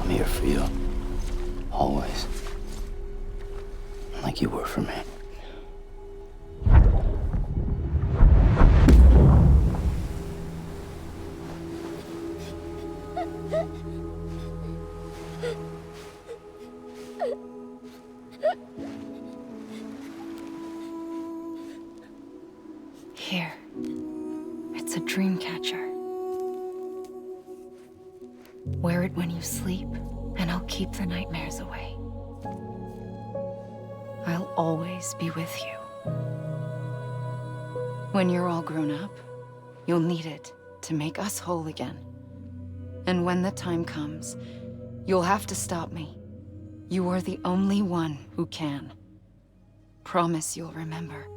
I'm here for you. Always. Like you were for me. Here. It's a dream catcher. Wear it when you sleep, and I'll keep the nightmares away. I'll always be with you. When you're all grown up, you'll need it to make us whole again. And when the time comes, you'll have to stop me. You are the only one who can. Promise you'll remember.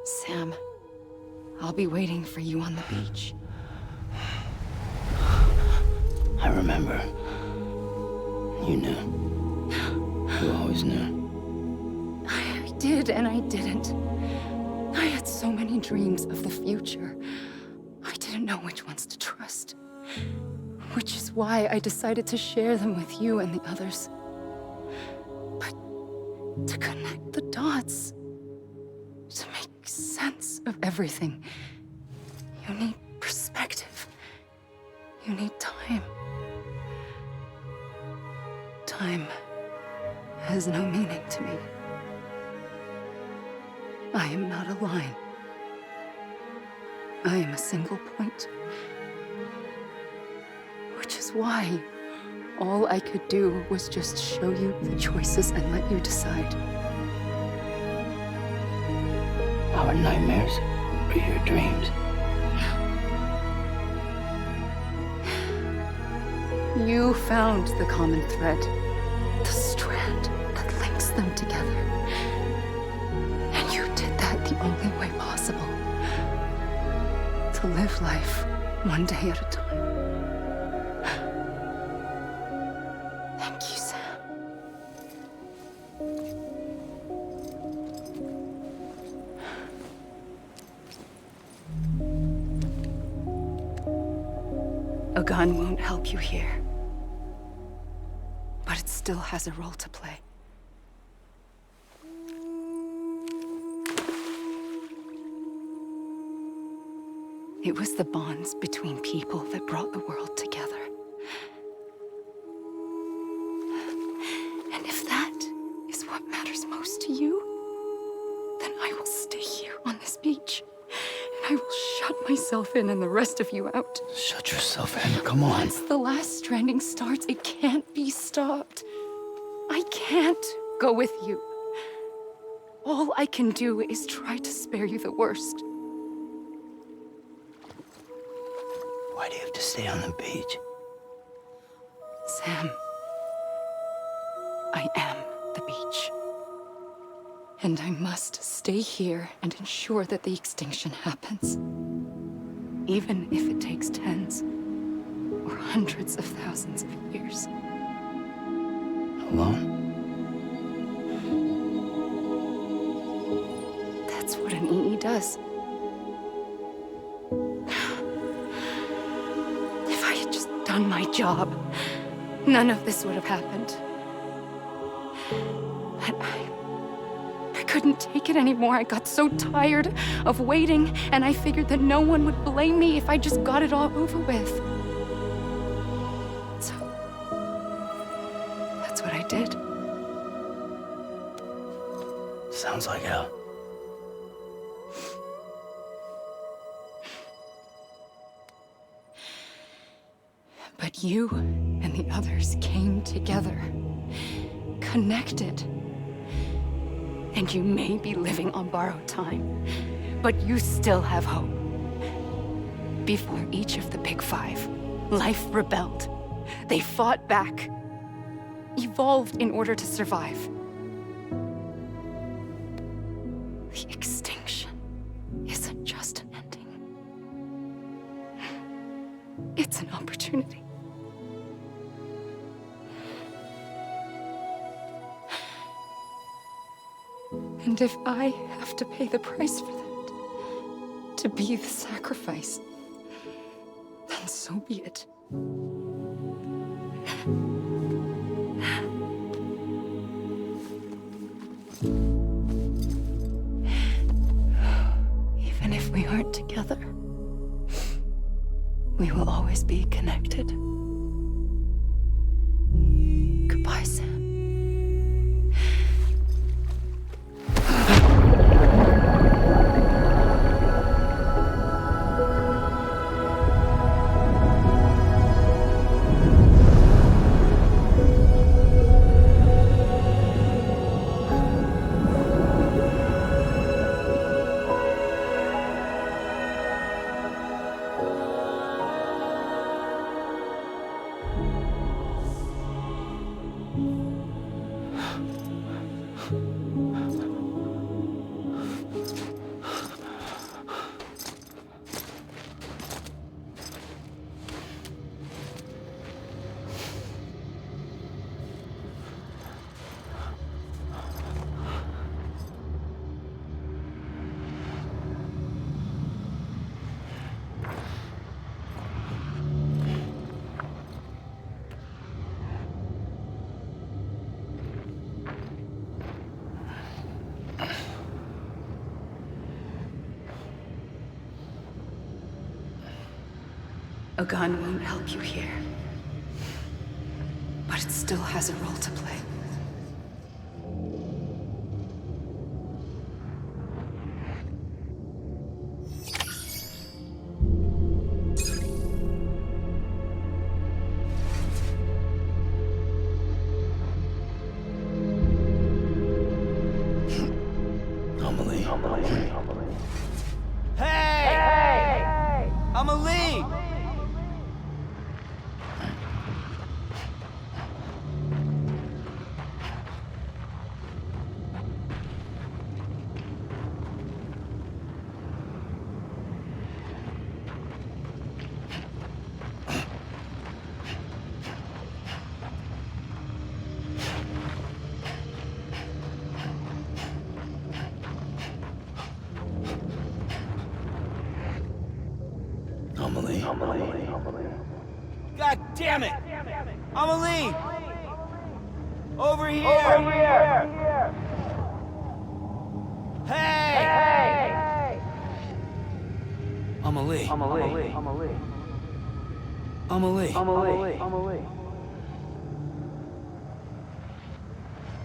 Sam, I'll be waiting for you on the beach. I remember. You knew. You always knew. I did and I didn't. I had so many dreams of the future. I didn't know which ones to trust. Which is why I decided to share them with you and the others. But to connect the dots, to make sense of everything, you need perspective. You need time. Time has no meaning to me. I am not a line. I am a single point. Which is why all I could do was just show you the choices and let you decide. Our nightmares are your dreams. You found the common thread, the strand that links them together. And you did that the only way possible. To live life one day at a time. Thank you, Sam. A gun won't help you here. But it still has a role to play. It was the bonds between people that brought the world together. And if that is what matters most to you, then I will stay here on this beach. And I will shut myself in and the rest of you out. Shut yourself in, come on. Once the last stranding starts, it can't be stopped. I can't go with you. All I can do is try to spare you the worst. Why do you have to stay on the beach? Sam, I am the beach. And I must stay here and ensure that the extinction happens. Even if it takes tens or hundreds of thousands of years. Alone? That's what an EE does. If I had just done my job, none of this would have happened. But I couldn't take it anymore. I got so tired of waiting, and I figured that no one would blame me if I just got it all over with. So, that's what I did. Sounds like hell. But you and the others came together, connected. And you may be living on borrowed time, but you still have hope. Before each of the Big Five, life rebelled. They fought back, evolved in order to survive. The extinction isn't just an ending. It's an opportunity. And if I have to pay the price for that, to be the sacrifice, then so be it. connected. Goodbye, Sam. A gun won't help you here, but it still has a role to play. Amelie. Hey! Amelie! Amelie. God damn it! Amelie! Over here! Hey! Amelie.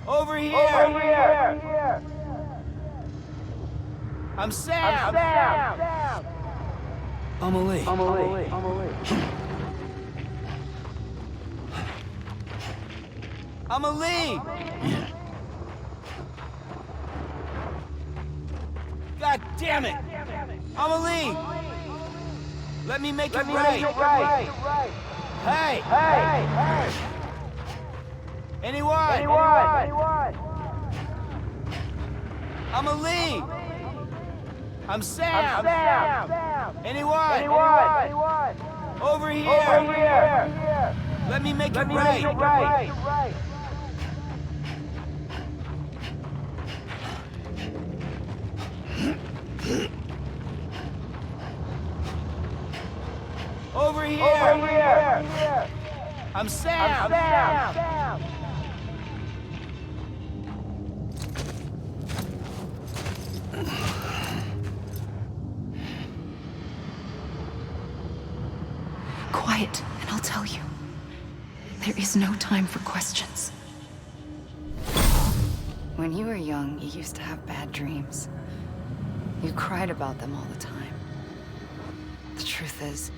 Over here! I'm Sam! Amelie. Amelie! God damn it! Amelie! Let me make it right! Hey! Anyone? Amelie! I'm Sam! Anyone? Over here! Let me make it right! Over here! I'm Sam! Quiet, and I'll tell you. There is no time for questions. When you were young, you used to have bad dreams. You cried about them all the time. The truth is,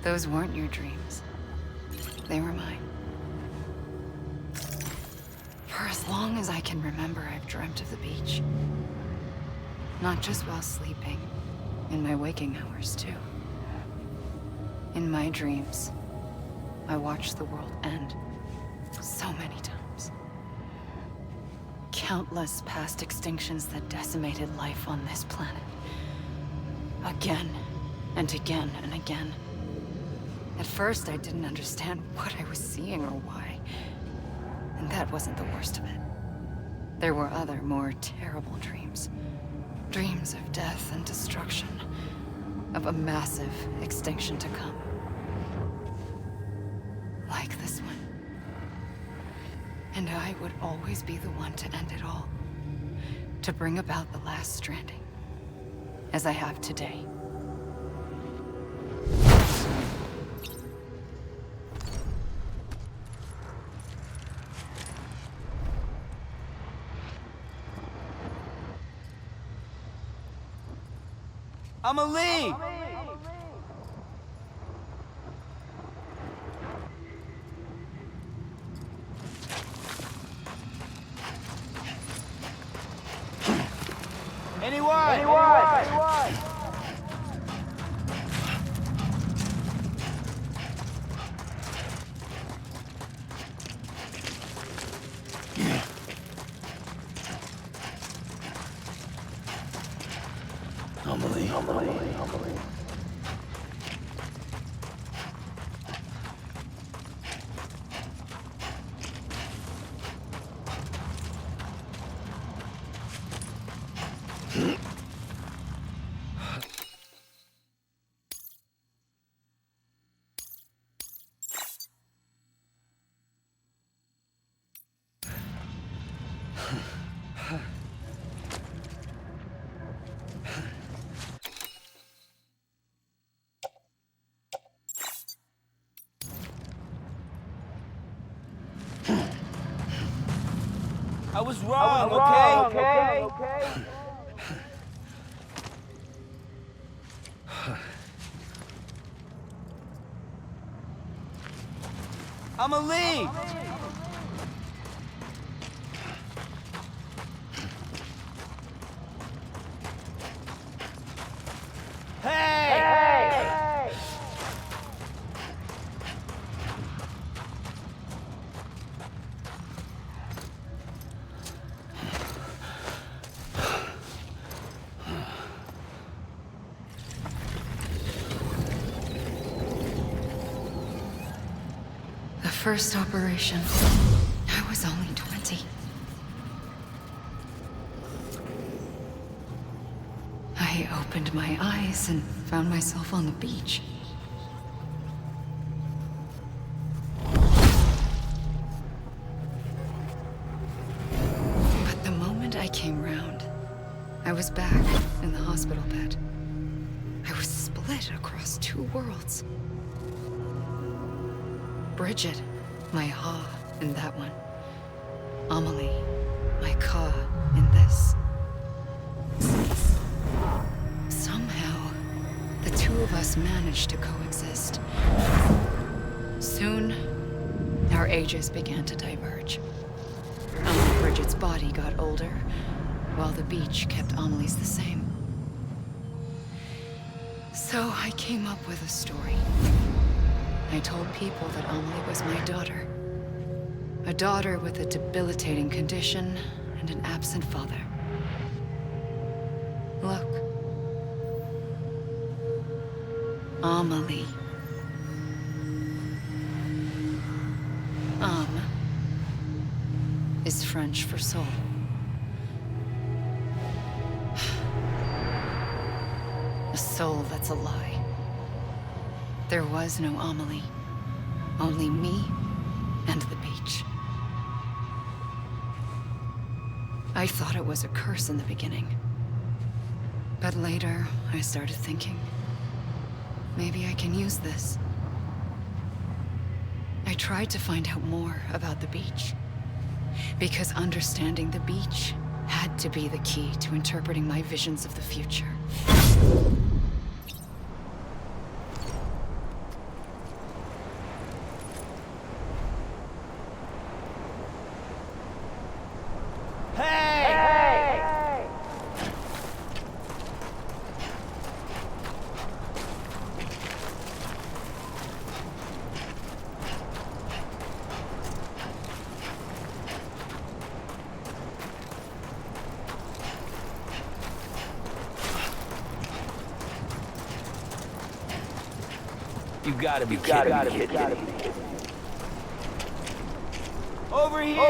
those weren't your dreams. They were mine. For as long as I can remember, I've dreamt of the beach. Not just while sleeping, in my waking hours, too. In my dreams, I watched the world end so many times. Countless past extinctions that decimated life on this planet. Again, and again, and again. At first, I didn't understand what I was seeing or why. And that wasn't the worst of it. There were other, more terrible dreams. Dreams of death and destruction. Of a massive extinction to come. Like this one. And I would always be the one to end it all. To bring about the last stranding. As I have today. I'm a lead. Anyone? Amelie. I was wrong, okay? I'm a lead. Hey! The first operation, I was only 20. I opened my eyes and found myself on the beach. But the moment I came round, I was back in the hospital bed. I was split across two worlds. Bridget, my Ha in that one. Amelie, my Ka in this. Somehow, the two of us managed to coexist. Soon, our ages began to diverge. Bridget's body got older, while the beach kept Amelie's the same. So I came up with a story. I told people that Amelie was my daughter. A daughter with a debilitating condition and an absent father. Look. Amelie. Âme is French for soul. A soul that's a lie. There was no Amelie. Only me and the beach. I thought it was a curse in the beginning. But later, I started thinking, maybe I can use this. I tried to find out more about the beach. Because understanding the beach had to be the key to interpreting my visions of the future. You gotta be kidding me. Over here!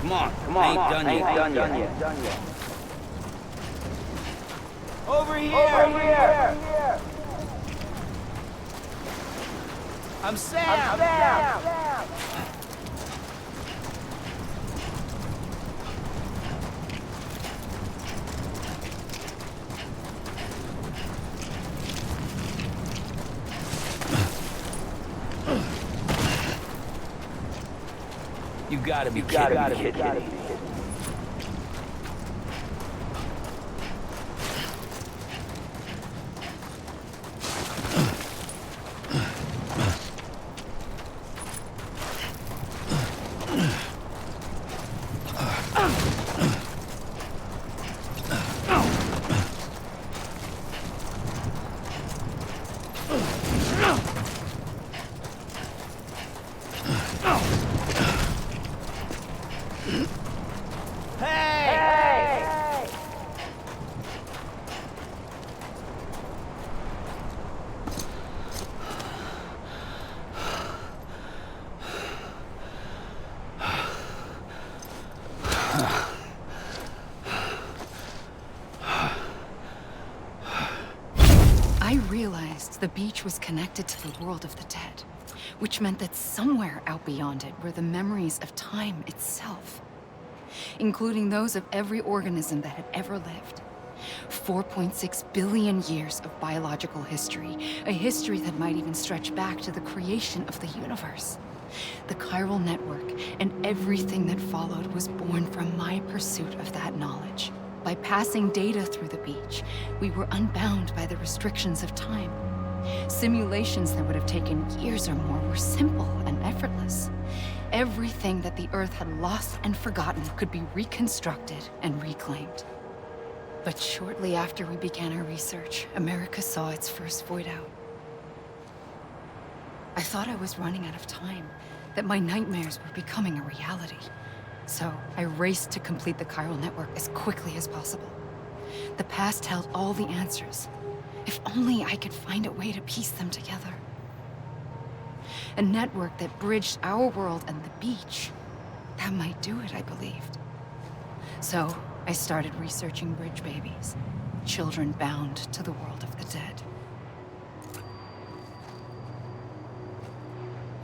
Come on, I ain't done yet. Over here! I'm Sam! gotta be kidding me. I realized the beach was connected to the world of the dead, which meant that somewhere out beyond it were the memories of time itself, including those of every organism that had ever lived. 4.6 billion years of biological history, a history that might even stretch back to the creation of the universe. The chiral network and everything that followed was born from my pursuit of that knowledge. By passing data through the beach, we were unbound by the restrictions of time. Simulations that would have taken years or more were simple and effortless. Everything that the Earth had lost and forgotten could be reconstructed and reclaimed. But shortly after we began our research, America saw its first void out. I thought I was running out of time, that my nightmares were becoming a reality. So I raced to complete the chiral network as quickly as possible. The past held all the answers. If only I could find a way to piece them together. A network that bridged our world and the beach. That might do it, I believed. So I started researching bridge babies, children bound to the world of the dead.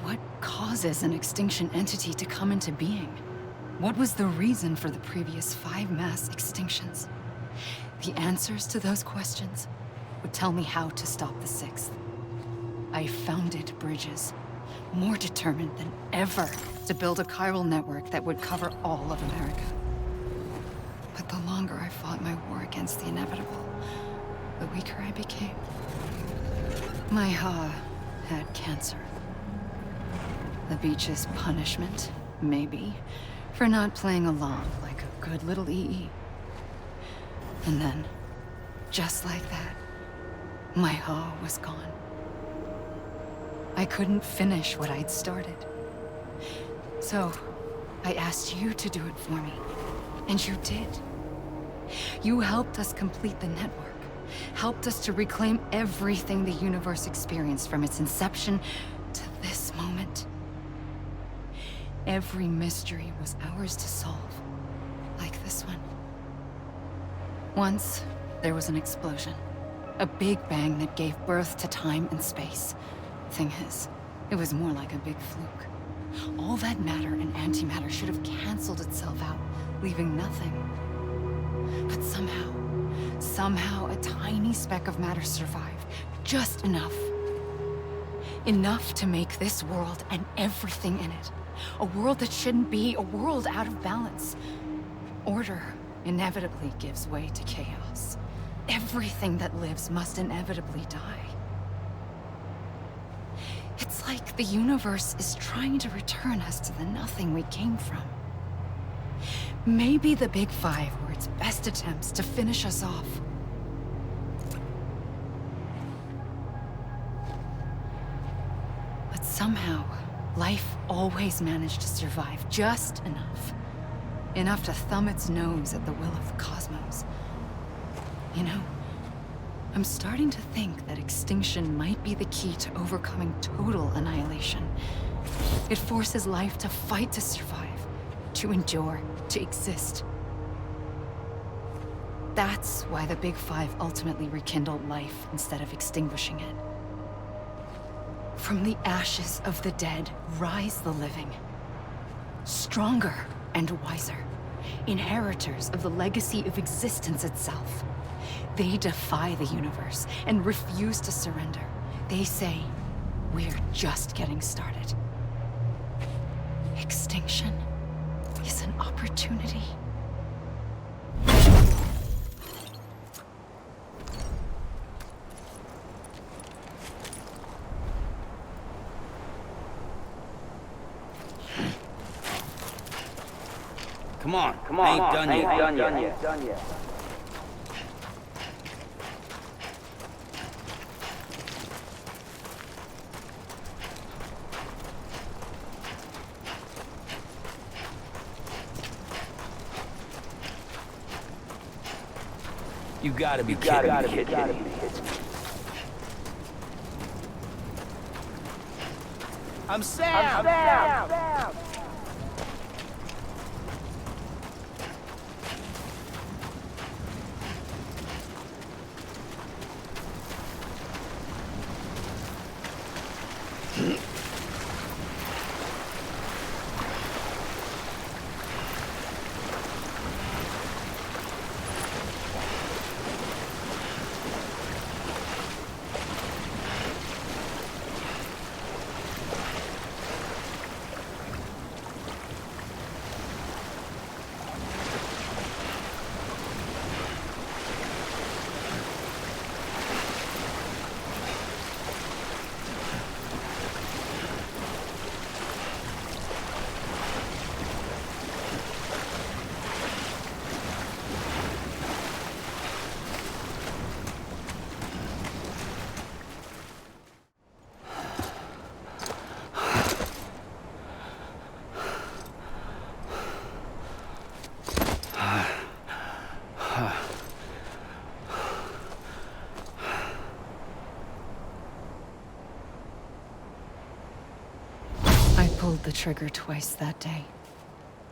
What causes an extinction entity to come into being? What was the reason for the previous 5 mass extinctions? The answers to those questions would tell me how to stop the 6th. I founded bridges, more determined than ever to build a chiral network that would cover all of America. But the longer I fought my war against the inevitable, the weaker I became. My Ha had cancer. The beach's punishment, maybe, for not playing along like a good little EE. And then, just like that, my Ha was gone. I couldn't finish what I'd started. So, I asked you to do it for me, and you did. You helped us complete the network, helped us to reclaim everything the universe experienced from its inception to this moment. Every mystery was ours to solve, like this one. Once, there was an explosion. A big bang that gave birth to time and space. Thing is, it was more like a big fluke. All that matter and antimatter should have canceled itself out, leaving nothing. But somehow a tiny speck of matter survived. Just enough. Enough to make this world and everything in it. A world that shouldn't be, a world out of balance. Order inevitably gives way to chaos. Everything that lives must inevitably die. It's like the universe is trying to return us to the nothing we came from. Maybe the Big Five were its best attempts to finish us off. But somehow, life always managed to survive just enough. Enough to thumb its nose at the will of the cosmos. You know, I'm starting to think that extinction might be the key to overcoming total annihilation. It forces life to fight to survive, to endure, to exist. That's why the Big Five ultimately rekindled life instead of extinguishing it. From the ashes of the dead rise the living. Stronger and wiser. Inheritors of the legacy of existence itself. They defy the universe and refuse to surrender. They say, we're just getting started. Extinction? is an opportunity. Come on, I ain't done yet. You gotta be kidding me. I'm Sam! I pulled the trigger twice that day.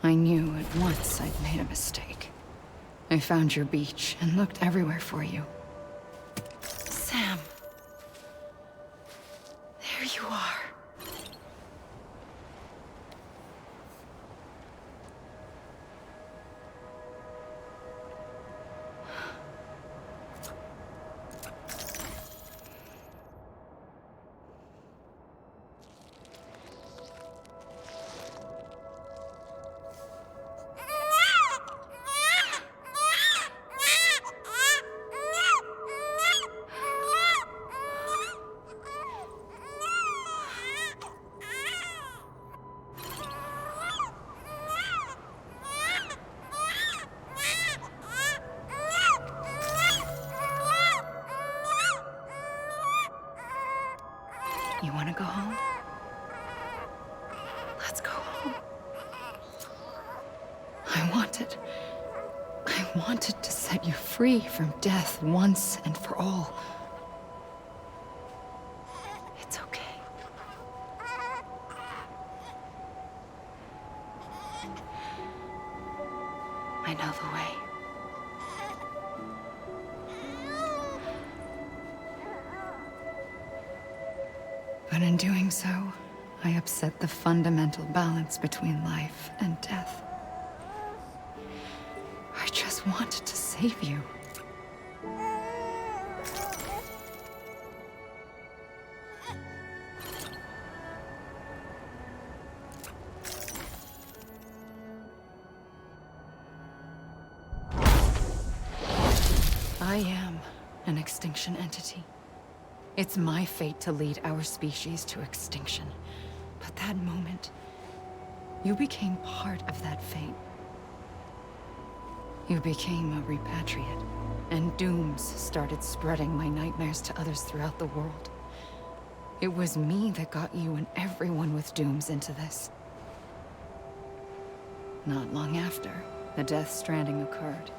I knew at once I'd made a mistake. I found your beach and looked everywhere for you. Sam. There you are. You want to go home? Let's go home. I wanted to set you free from death once and for all. It's okay. I know the way. But in doing so, I upset the fundamental balance between life and death. I just wanted to save you. I am an extinction entity. It's my fate to lead our species to extinction. But that moment, you became part of that fate. You became a repatriate, and dooms started spreading my nightmares to others throughout the world. It was me that got you and everyone with dooms into this. Not long after, the Death Stranding occurred.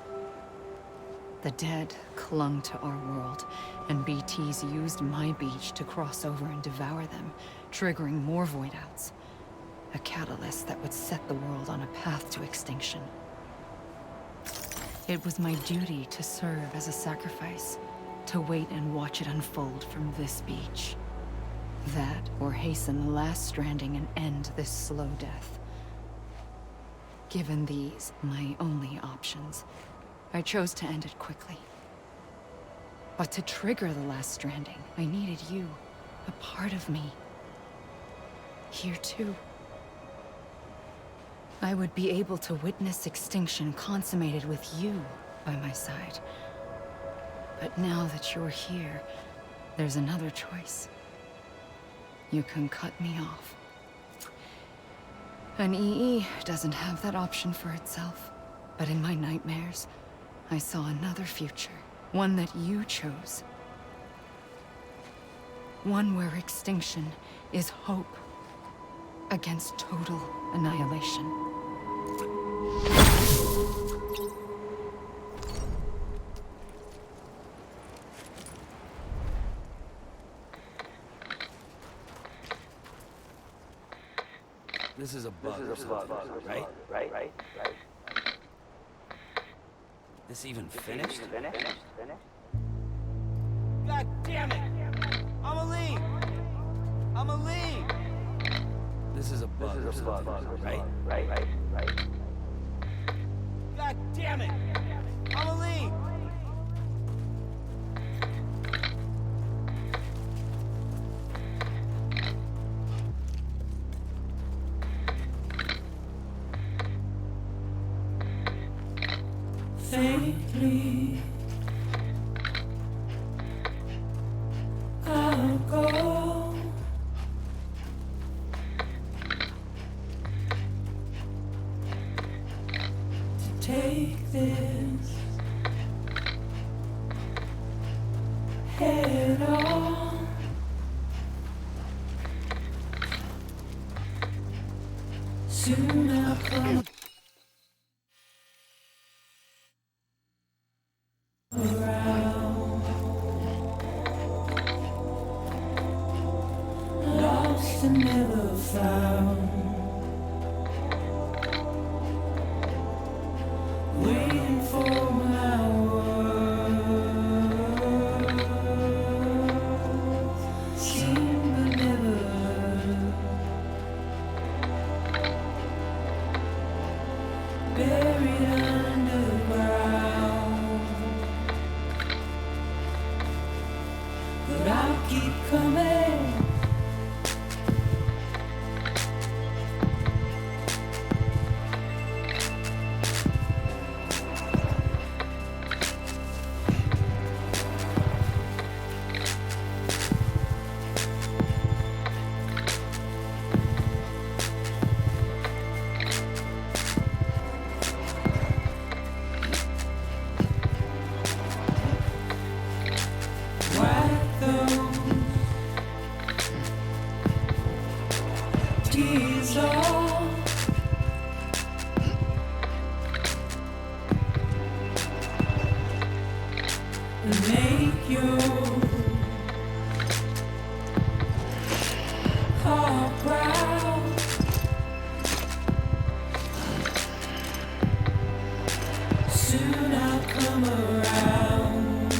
The dead clung to our world, and BTs used my beach to cross over and devour them, triggering more void outs. A catalyst that would set the world on a path to extinction. It was my duty to serve as a sacrifice, to wait and watch it unfold from this beach. That, or hasten the last stranding and end this slow death. Given these, my only options, I chose to end it quickly. But to trigger the last stranding, I needed you, a part of me. Here too. I would be able to witness extinction consummated with you by my side. But now that you're here, there's another choice. You can cut me off. An EE doesn't have that option for itself. But in my nightmares, I saw another future. One that you chose. One where extinction is hope against total annihilation. This is a bug or something, right? This even finished? God damn it! I'ma leave! This is a bug or something, right? God damn it! I'ma leave! Faintly, I'll go. To take this head on. Soon I'll come around, lost and never found, waiting for my words, seen but never heard, buried underground. But I'll keep coming. Wipe those tears off. And make your heart proud. Soon I'll come around.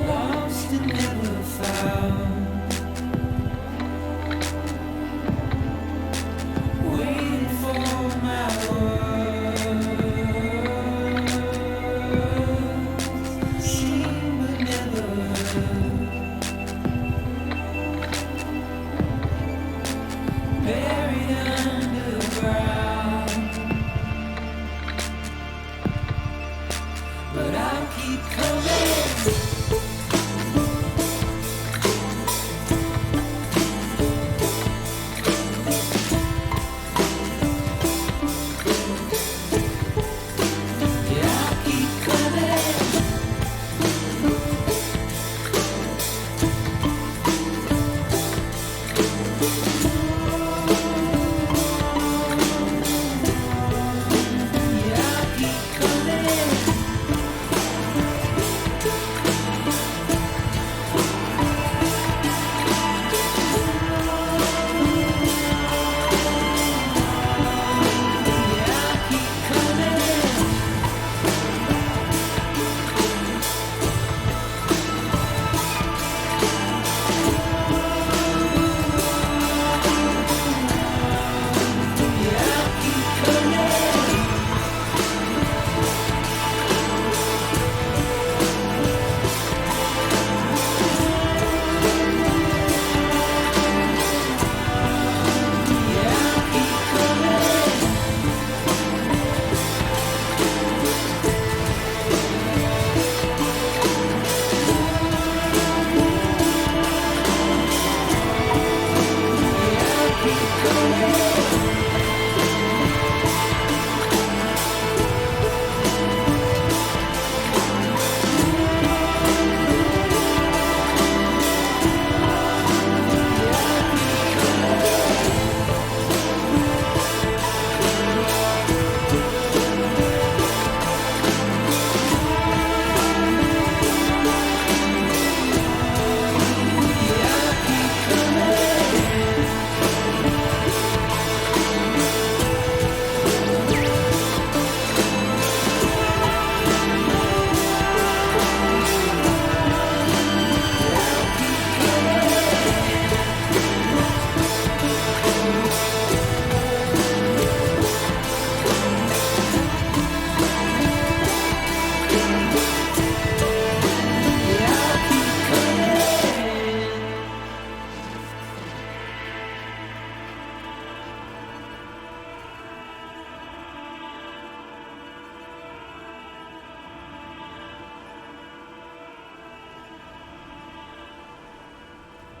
Lost and never found, waiting for my words, seen but never heard, buried underground. But I'll keep coming.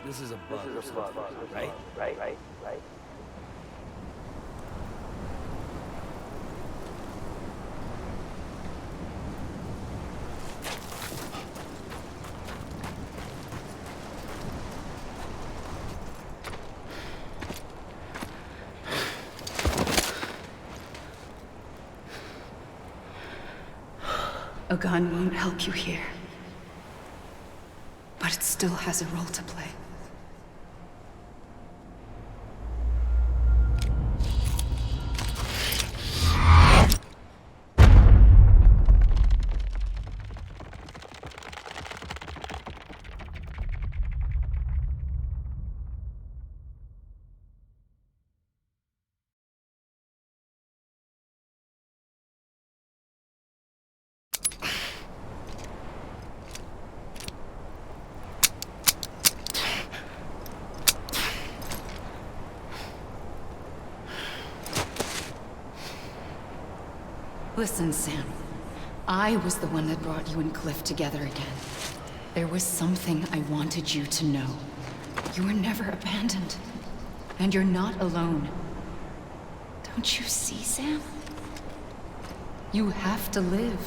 This is a bug or something, right? Right. A gun won't help you here. But it still has a role to play. Listen, Sam. I was the one that brought you and Cliff together again. There was something I wanted you to know. You were never abandoned. And you're not alone. Don't you see, Sam? You have to live.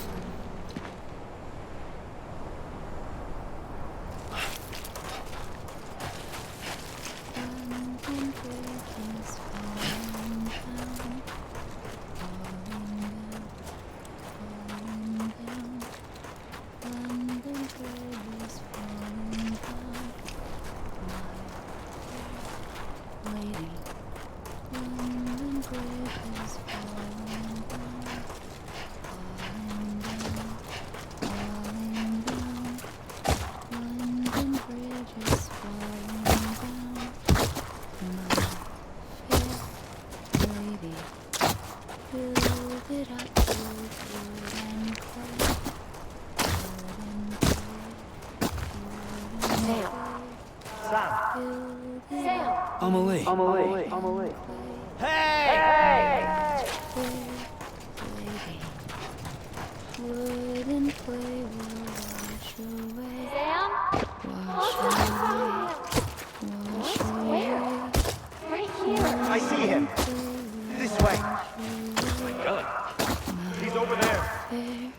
Amelie. Hey! Wouldn't play will wash away. Sam? Wash away. Right here. I see him. This way. Oh my God. He's over there.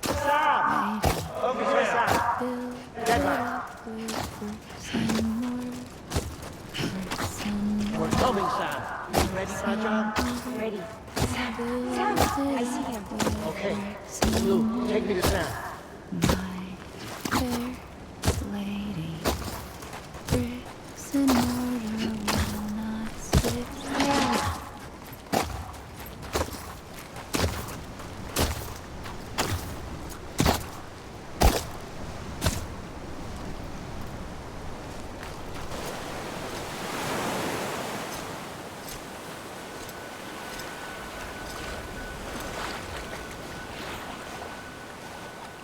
Sam! Over here, Sam. Get back. We're coming, Sam. You ready for a job? Ready. Sam, I see him. Okay. Lou, take me to Sam. My fair lady, bricks and mortar will not stick.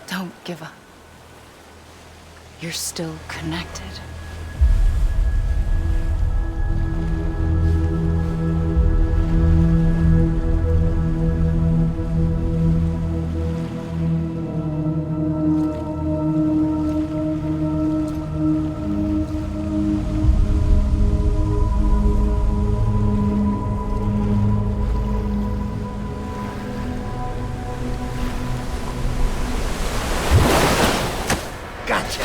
Don't give up. You're still connected. Gotcha.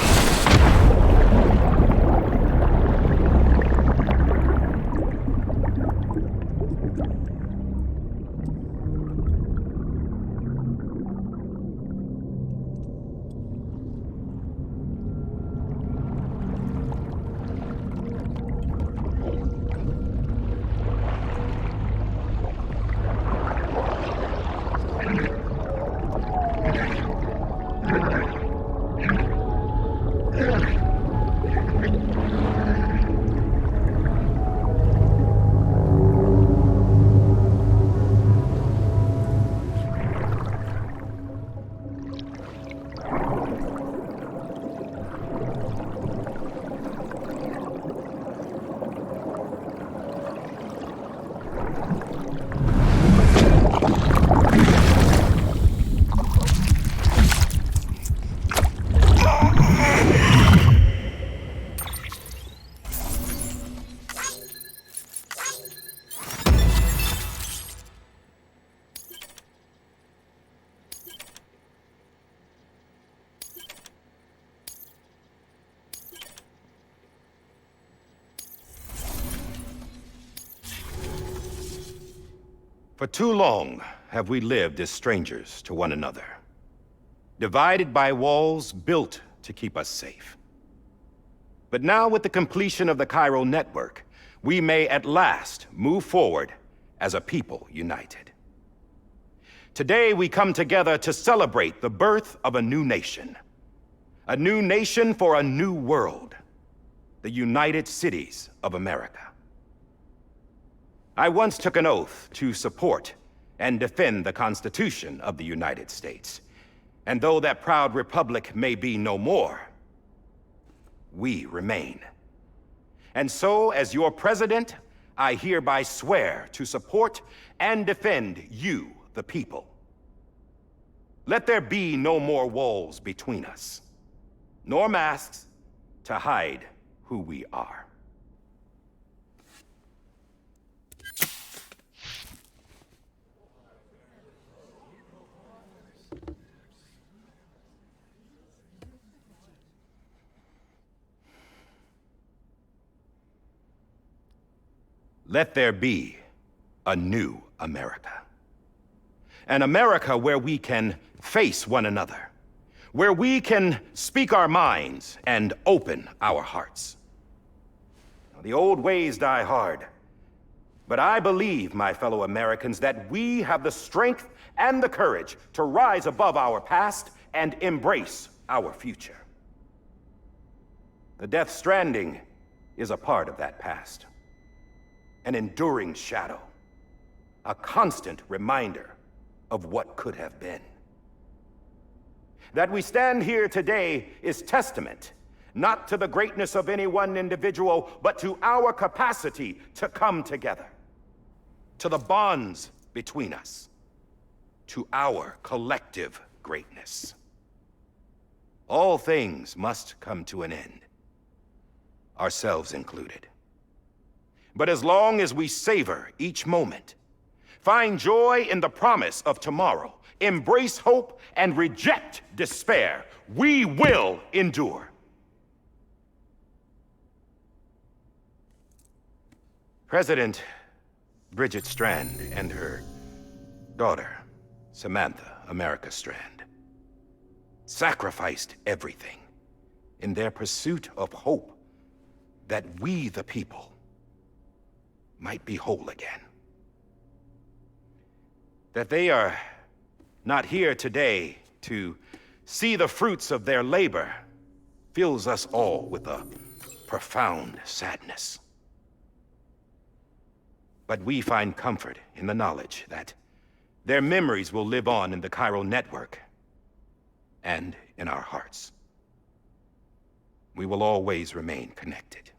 For too long have we lived as strangers to one another, divided by walls built to keep us safe. But now, with the completion of the chiral network, we may at last move forward as a people united. Today, we come together to celebrate the birth of a new nation. A new nation for a new world. The United Cities of America. I once took an oath to support and defend the Constitution of the United States. And though that proud republic may be no more, we remain. And so, as your president, I hereby swear to support and defend you, the people. Let there be no more walls between us, nor masks to hide who we are. Let there be a new America. An America where we can face one another, where we can speak our minds and open our hearts. The old ways die hard, but I believe, my fellow Americans, that we have the strength and the courage to rise above our past and embrace our future. The Death Stranding is a part of that past. An enduring shadow, a constant reminder of what could have been. That we stand here today is testament, not to the greatness of any one individual, but to our capacity to come together, to the bonds between us, to our collective greatness. All things must come to an end, ourselves included. But as long as we savor each moment, find joy in the promise of tomorrow, embrace hope, and reject despair, we will endure. President Bridget Strand and her daughter, Samantha America Strand, sacrificed everything in their pursuit of hope that we, the people, might be whole again. That they are not here today to see the fruits of their labor fills us all with a profound sadness. But we find comfort in the knowledge that their memories will live on in the chiral network and in our hearts. We will always remain connected.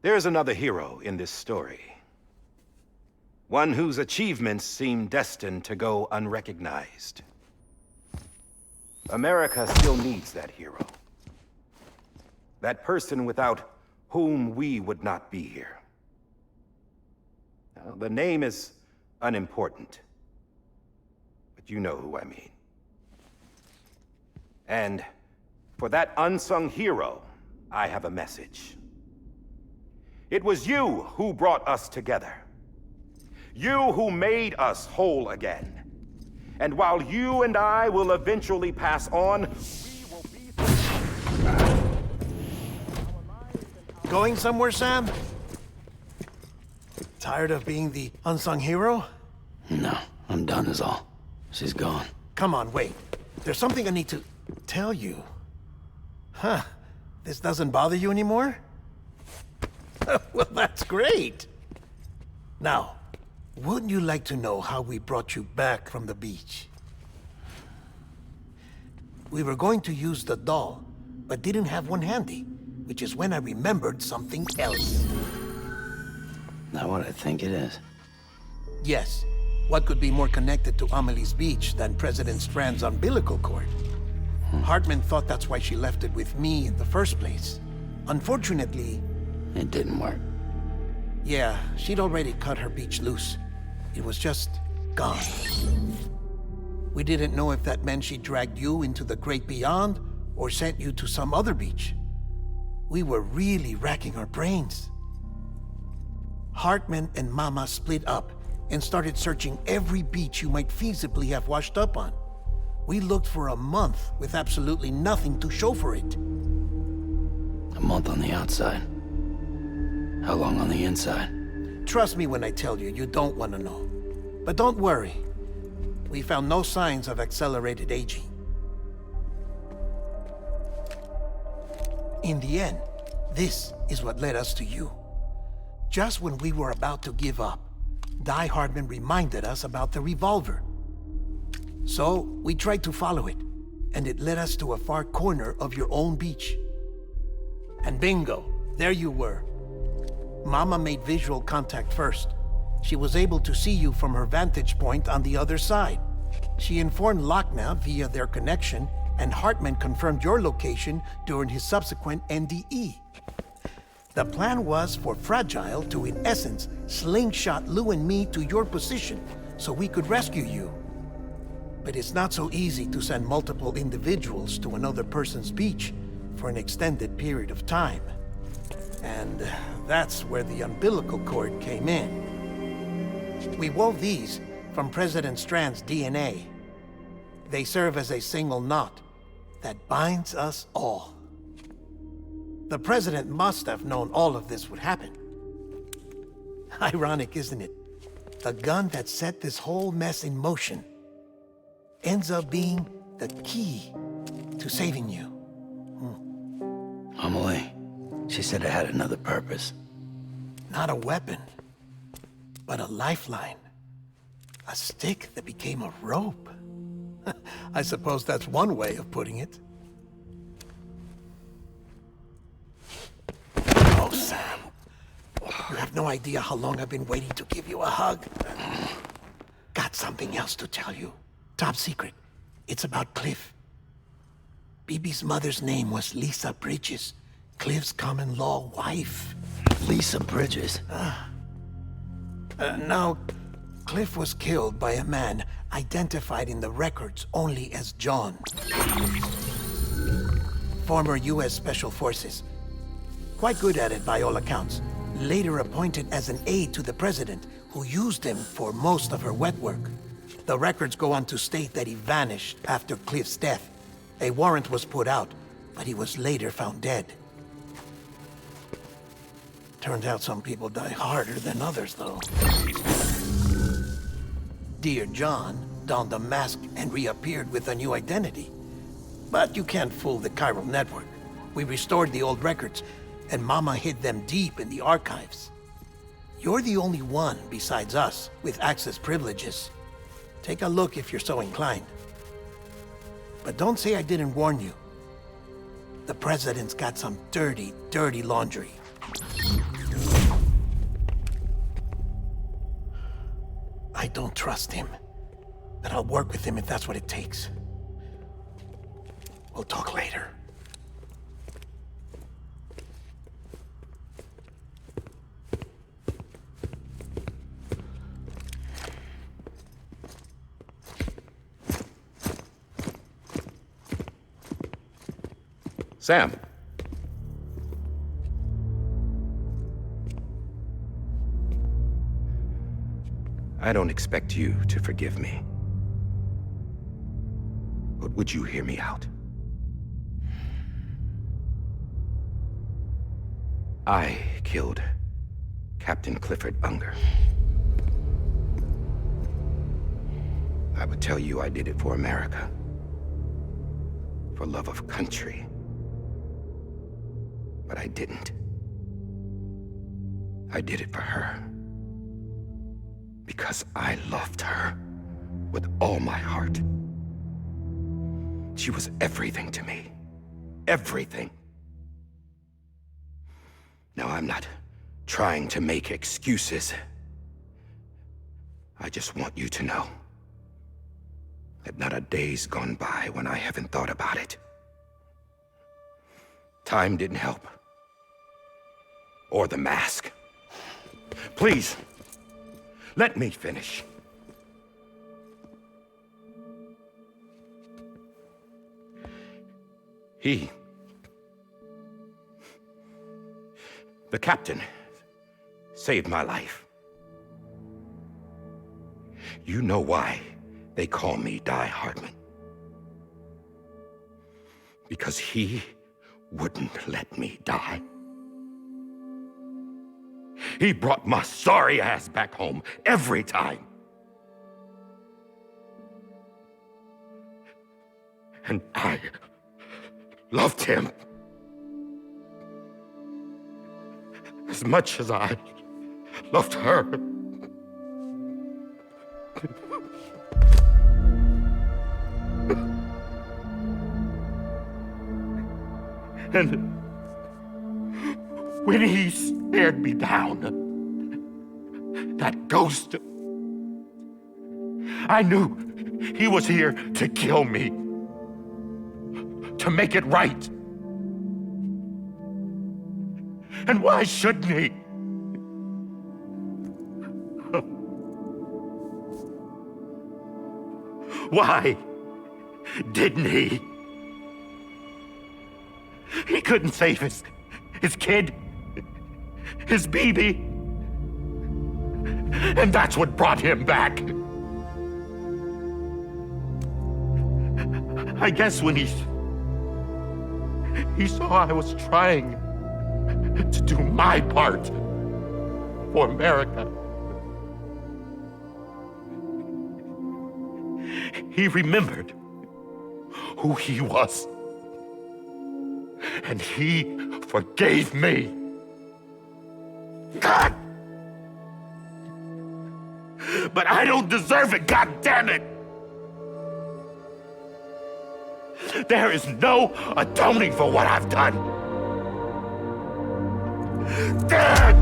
There's another hero in this story. One whose achievements seem destined to go unrecognized. America still needs that hero. That person without whom we would not be here. Now, the name is unimportant, but you know who I mean. And for that unsung hero, I have a message. It was you who brought us together. You who made us whole again. And while you and I will eventually pass on, we will be... Going somewhere, Sam? Tired of being the unsung hero? No, I'm done is all. She's gone. Come on, wait. There's something I need to tell you. Huh. This doesn't bother you anymore? Well, that's great. Now, wouldn't you like to know how we brought you back from the beach? We were going to use the doll, but didn't have one handy, which is when I remembered something else. Not what I think it is. Yes. What could be more connected to Amelie's beach than President Strand's umbilical cord? Hartman thought that's why she left it with me in the first place. Unfortunately... It didn't work. Yeah, she'd already cut her beach loose. It was just gone. We didn't know if that meant she dragged you into the great beyond or sent you to some other beach. We were really racking our brains. Hartman and Mama split up and started searching every beach you might feasibly have washed up on. We looked for a month with absolutely nothing to show for it. A month on the outside. How long on the inside? Trust me when I tell you, you don't want to know. But don't worry. We found no signs of accelerated aging. In the end, this is what led us to you. Just when we were about to give up, Die Hardman reminded us about the revolver. So, we tried to follow it, and it led us to a far corner of your own beach. And bingo, there you were. Mama made visual contact first. She was able to see you from her vantage point on the other side. She informed Lochna via their connection, and Hartman confirmed your location during his subsequent NDE. The plan was for Fragile to, in essence, slingshot Lou and me to your position so we could rescue you. But it's not so easy to send multiple individuals to another person's beach for an extended period of time. And that's where the umbilical cord came in. We wove these from President Strand's DNA. They serve as a single knot that binds us all. The President must have known all of this would happen. Ironic, isn't it? The gun that set this whole mess in motion ends up being the key to saving you. Amelie, she said it had another purpose. Not a weapon, but a lifeline. A stick that became a rope. I suppose that's one way of putting it. Oh, Sam. You have no idea how long I've been waiting to give you a hug. Got something else to tell you. Top secret. It's about Cliff. BB's mother's name was Lisa Bridges, Cliff's common-law wife. Lisa Bridges? Now, Cliff was killed by a man identified in the records only as John. Former U.S. Special Forces. Quite good at it by all accounts. Later appointed as an aide to the president, who used him for most of her wet work. The records go on to state that he vanished after Cliff's death. A warrant was put out, but he was later found dead. Turns out some people die harder than others, though. Dear John donned a mask and reappeared with a new identity. But you can't fool the chiral network. We restored the old records, and Mama hid them deep in the archives. You're the only one, besides us, with access privileges. Take a look if you're so inclined. But don't say I didn't warn you. The president's got some dirty, dirty laundry. I don't trust him, but I'll work with him if that's what it takes. We'll talk later. Sam. I don't expect you to forgive me. But would you hear me out? I killed Captain Clifford Unger. I would tell you I did it for America. For love of country. But I didn't. I did it for her. Because I loved her with all my heart. She was everything to me. Everything. Now, I'm not trying to make excuses. I just want you to know that not a day's gone by when I haven't thought about it. Time didn't help. Or the mask. Please, let me finish. The captain saved my life. You know why they call me Die Hardman? Because he wouldn't let me die. He brought my sorry ass back home every time. And I loved him as much as I loved her. And when he stared me down, that ghost, I knew he was here to kill me, to make it right. And why shouldn't he? Why didn't he? He couldn't save his kid, his baby. And that's what brought him back. I guess when he saw I was trying to do my part for America, he remembered who he was. And he forgave me. God! But I don't deserve it, God damn it! There is no atoning for what I've done. God!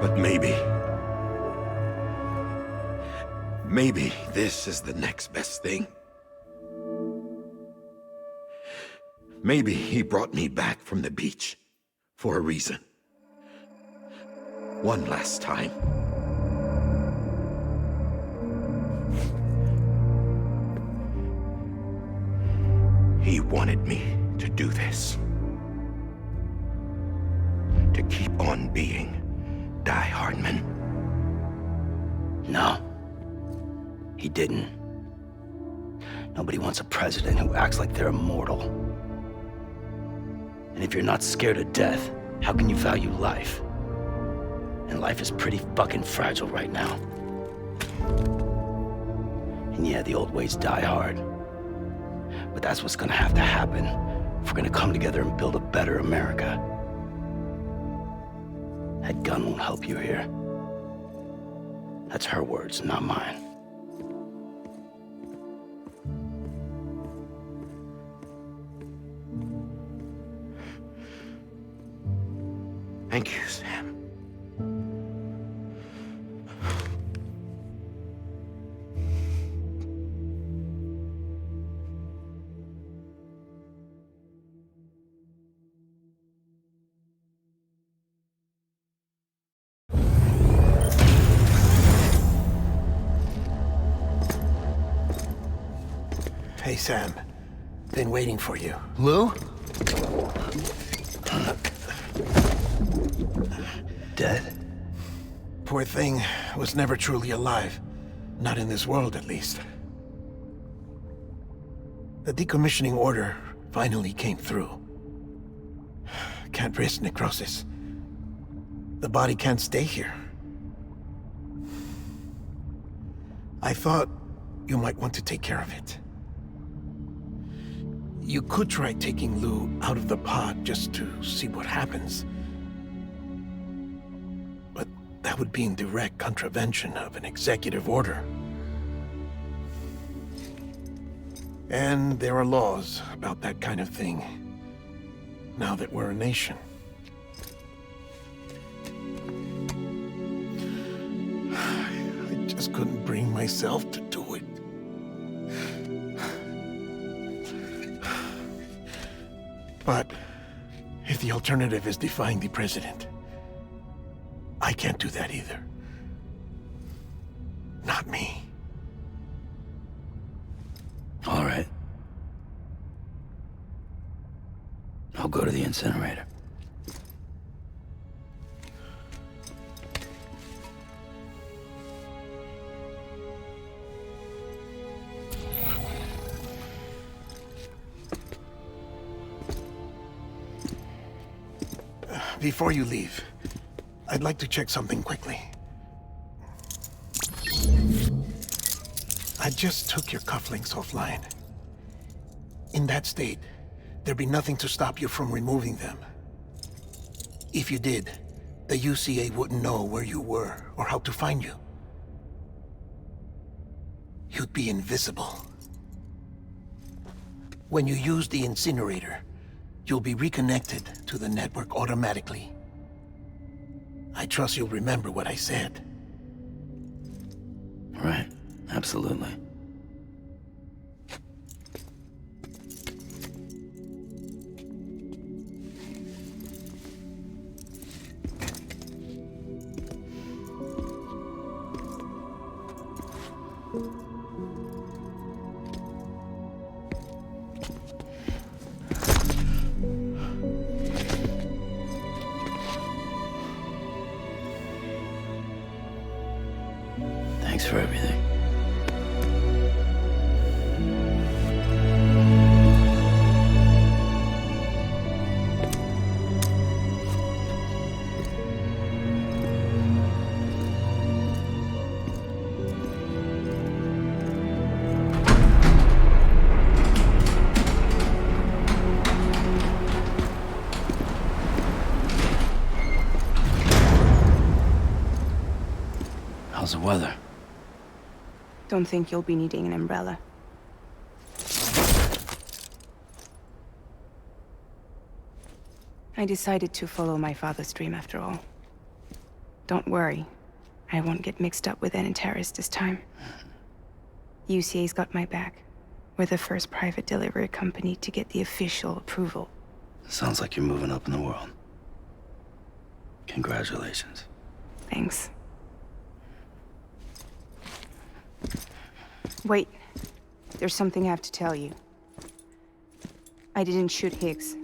But maybe this is the next best thing. Maybe he brought me back from the beach for a reason. One last time. He wanted me to do this. To keep on being Die Hardman. No. He didn't. Nobody wants a president who acts like they're immortal. And if you're not scared of death, how can you value life? And life is pretty fucking fragile right now. And yeah, the old ways die hard. But that's what's gonna have to happen if we're gonna come together and build a better America. That gun won't help you here. That's her words, not mine. Thank you, Sam. Hey, Sam. Been waiting for you. Lou? Dead? Poor thing was never truly alive. Not in this world, at least. The decommissioning order finally came through. Can't risk necrosis. The body can't stay here. I thought you might want to take care of it. You could try taking Lou out of the pod just to see what happens. But that would be in direct contravention of an executive order. And there are laws about that kind of thing, now that we're a nation. just couldn't bring myself to do it. But if the alternative is defying the president, I can't do that either. Not me. All right. I'll go to the incinerator. Before you leave, I'd like to check something quickly. I just took your cufflinks offline. In that state, there'd be nothing to stop you from removing them. If you did, the UCA wouldn't know where you were or how to find you. You'd be invisible. When you use the incinerator, you'll be reconnected to the network automatically. I trust you'll remember what I said. Right. Absolutely. Thanks for everything. How's the weather? Don't think you'll be needing an umbrella. I decided to follow my father's dream after all. Don't worry. I won't get mixed up with any terrorists this time. UCA's got my back. We're the first private delivery company to get the official approval. Sounds like you're moving up in the world. Congratulations. Thanks. Wait. There's something I have to tell you. I didn't shoot Higgs.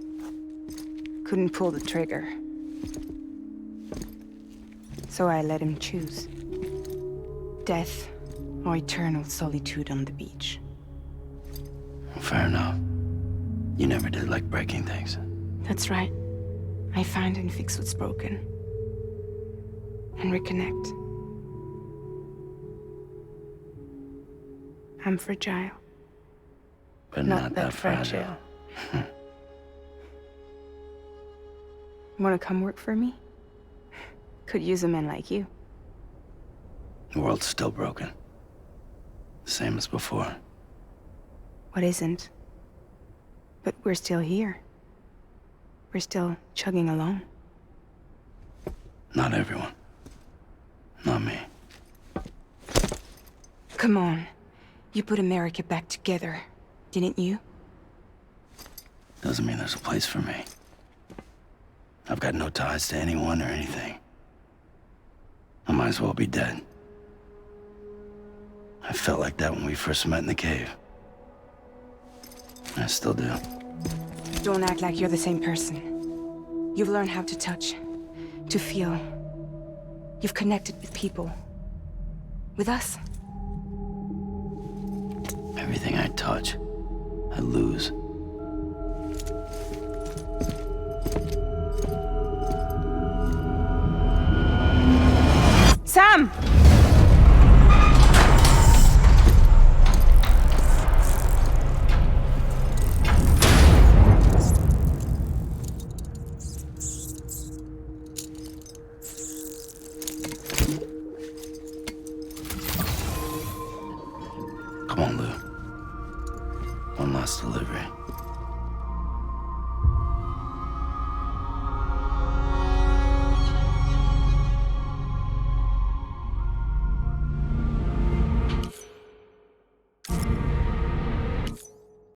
Couldn't pull the trigger. So I let him choose. Death or eternal solitude on the beach. Fair enough. You never did like breaking things. That's right. I find and fix what's broken. And reconnect. I'm fragile. But not that fragile. Wanna come work for me? Could use a man like you. The world's still broken. Same as before. What isn't? But we're still here. We're still chugging along. Not everyone. Not me. Come on. You put America back together, didn't you? Doesn't mean there's a place for me. I've got no ties to anyone or anything. I might as well be dead. I felt like that when we first met in the cave. I still do. Don't act like you're the same person. You've learned how to touch, to feel. You've connected with people. With us. Everything I touch, I lose. Sam! Come on, Lou. One last delivery.